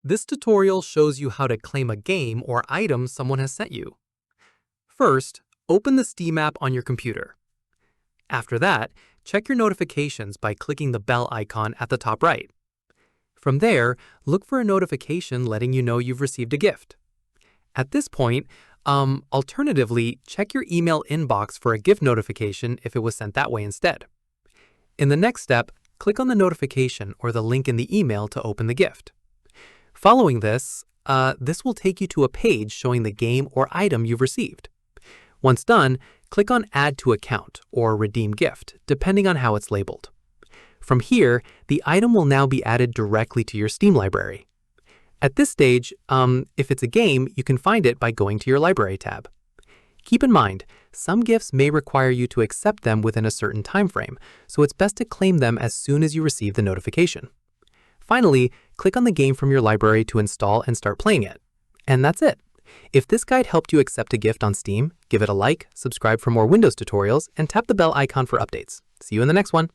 This tutorial shows you how to claim a game or item someone has sent you. First, open the Steam app on your computer. After that, check your notifications by clicking the bell icon at the top right. From there, look for a notification letting you know you've received a gift. At this point, alternatively, check your email inbox for a gift notification if it was sent that way instead. In the next step, click on the notification or the link in the email to open the gift. Following this, this will take you to a page showing the game or item you've received. Once done, click on Add to Account or Redeem Gift, depending on how it's labeled. From here, the item will now be added directly to your Steam library. At this stage, if it's a game, you can find it by going to your Library tab. Keep in mind, some gifts may require you to accept them within a certain time frame, so it's best to claim them as soon as you receive the notification. Finally, click on the game from your library to install and start playing it. And that's it. If this guide helped you accept a gift on Steam, give it a like, subscribe for more Windows tutorials, and tap the bell icon for updates. See you in the next one.